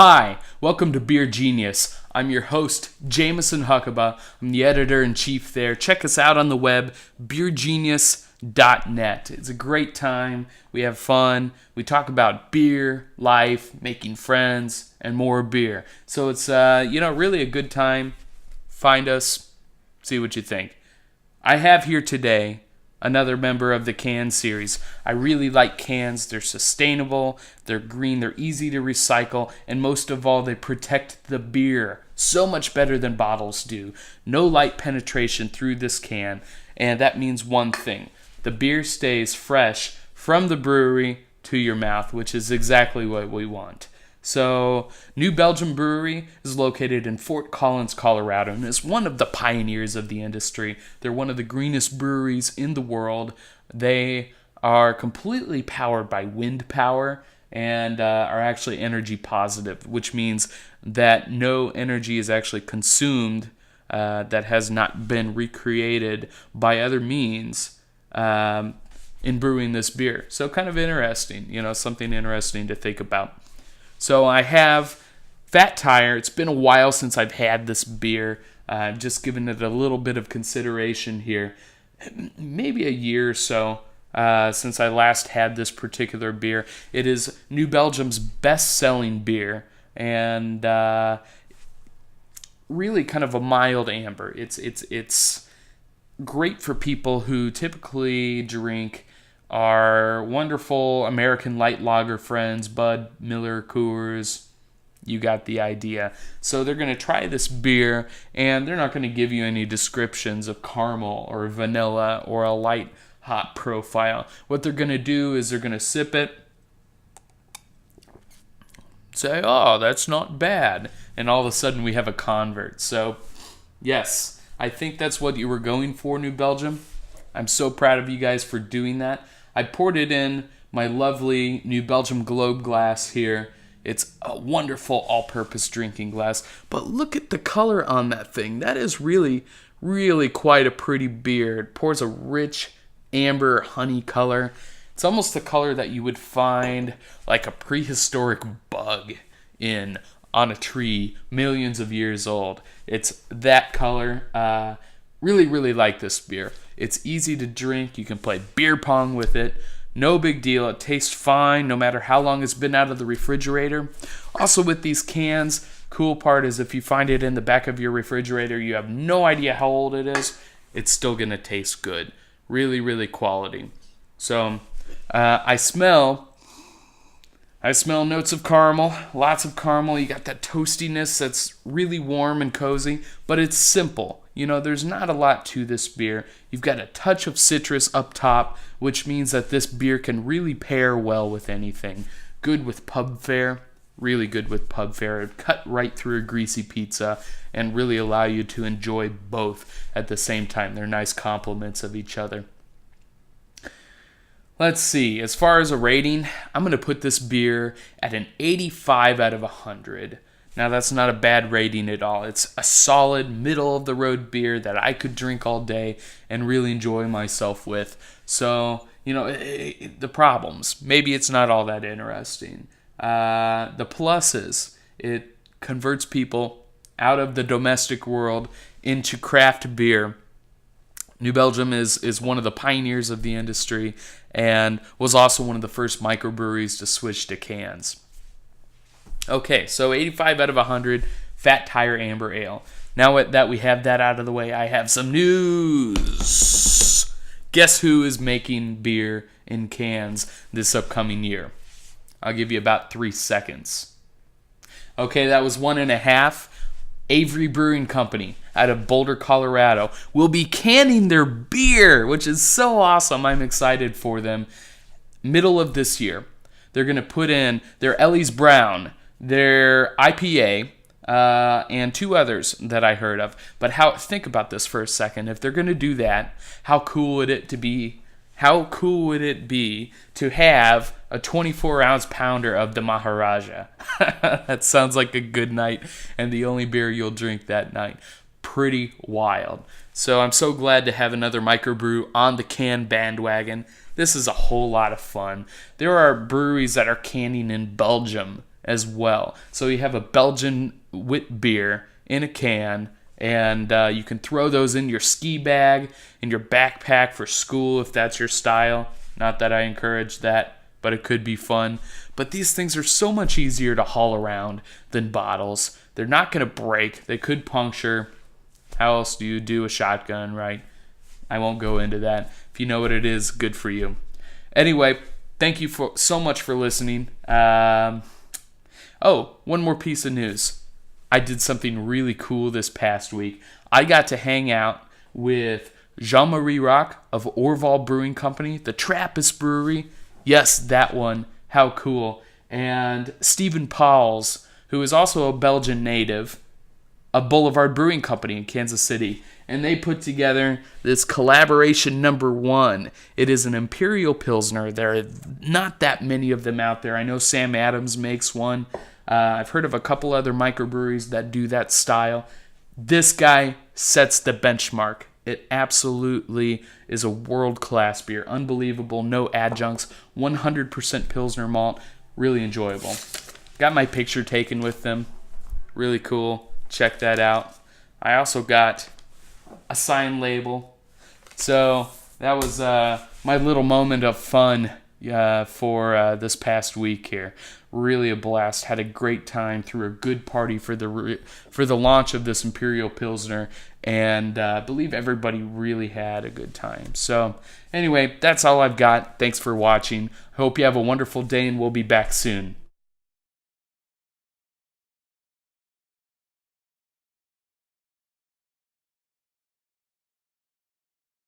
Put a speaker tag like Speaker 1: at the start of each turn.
Speaker 1: Hi, welcome to BeerGenius. I'm your host, Jameson Huckaba. I'm the editor-in-chief there. Check us out on the web, beergenius.net. It's a great time. We have fun. We talk about beer, life, making friends, and more beer. So it's really a good time. Find us, see what you think. I have here today another member of the can series. I really like cans. They're sustainable, they're green, they're easy to recycle, and most of all, they protect the beer so much better than bottles do. No light penetration through this can, and that means one thing. The beer stays fresh from the brewery to your mouth, which is exactly what we want. So, New Belgium Brewery is located in Fort Collins, Colorado, and is one of the pioneers of the industry. They're one of the greenest breweries in the world. They are completely powered by wind power and are actually energy positive, which means that no energy is actually consumed that has not been recreated by other means in brewing this beer. So kind of interesting, something interesting to think about. So I have Fat Tire. It's been a while since I've had this beer. I've just given it a little bit of consideration here. Maybe a year or so since I last had this particular beer. It is New Belgium's best-selling beer and really kind of a mild amber. It's great for people who typically drink our wonderful American light lager friends, Bud, Miller, Coors. You got the idea. So they're going to try this beer, and they're not going to give you any descriptions of caramel or vanilla or a light hop profile. What they're going to do is they're going to sip it, say, oh, that's not bad, and all of a sudden we have a convert. So, yes, I think that's what you were going for, New Belgium. I'm so proud of you guys for doing that. I poured it in my lovely New Belgium Globe glass here. It's a wonderful all-purpose drinking glass. But look at the color on that thing. That is really, really quite a pretty beer. It pours a rich amber honey color. It's almost the color that you would find like a prehistoric bug on a tree millions of years old. It's that color. Really, really like this beer. It's easy to drink. You can play beer pong with it. No big deal. It tastes fine no matter how long it's been out of the refrigerator. Also with these cans, cool part is if you find it in the back of your refrigerator, you have no idea how old it is, it's still going to taste good. Really, really quality. So I smell notes of caramel, lots of caramel. You got that toastiness that's really warm and cozy, but it's simple. There's not a lot to this beer. You've got a touch of citrus up top, which means that this beer can really pair well with anything. Good with pub fare, really good with pub fare. It'd cut right through a greasy pizza and really allow you to enjoy both at the same time. They're nice complements of each other. Let's see, as far as a rating, I'm going to put this beer at an 85 out of 100. Now, that's not a bad rating at all. It's a solid, middle-of-the-road beer that I could drink all day and really enjoy myself with. So, the problems, maybe it's not all that interesting. The pluses, it converts people out of the domestic world into craft beer. New Belgium is one of the pioneers of the industry and was also one of the first microbreweries to switch to cans. Okay, so 85 out of 100, Fat Tire Amber Ale. Now that we have that out of the way, I have some news. Guess who is making beer in cans this upcoming year? I'll give you about 3 seconds. Okay, that was 1.5. Avery Brewing Company out of Boulder, Colorado will be canning their beer, which is so awesome. I'm excited for them. Middle of this year, they're going to put in their Ellie's Brown, their IPA, and 2 others that I heard of. But think about this for a second. If they're going to do that, how cool would it be to have a 24-ounce pounder of the Maharaja? That sounds like a good night and the only beer you'll drink that night. Pretty wild. So I'm so glad to have another microbrew on the can bandwagon. This is a whole lot of fun. There are breweries that are canning in Belgium as well. So you have a Belgian wit beer in a can, and you can throw those in your ski bag, in your backpack for school if that's your style. Not that I encourage that, but it could be fun. But these things are so much easier to haul around than bottles. They're not going to break. They could puncture. How else do you do a shotgun, right? I won't go into that. If you know what it is, good for you. Anyway, thank you so much for listening. One more piece of news. I did something really cool this past week. I got to hang out with Jean-Marie Rock of Orval Brewing Company, the Trappist Brewery. Yes, that one. How cool. And Stephen Pauls, who is also a Belgian native, a Boulevard Brewing Company in Kansas City. And they put together this collaboration #1. It is an Imperial Pilsner. There are not that many of them out there. I know Sam Adams makes one. I've heard of a couple other microbreweries that do that style. This guy sets the benchmark. It absolutely is a world-class beer. Unbelievable. No adjuncts. 100% Pilsner malt. Really enjoyable. Got my picture taken with them. Really cool. Check that out. I also got a signed label. So that was my little moment of fun for this past week here. Really a blast. Had a great time. Threw a good party for the launch of this Imperial Pilsner, and I believe everybody really had a good time. So anyway, that's all I've got. Thanks for watching. Hope you have a wonderful day, and we'll be back soon.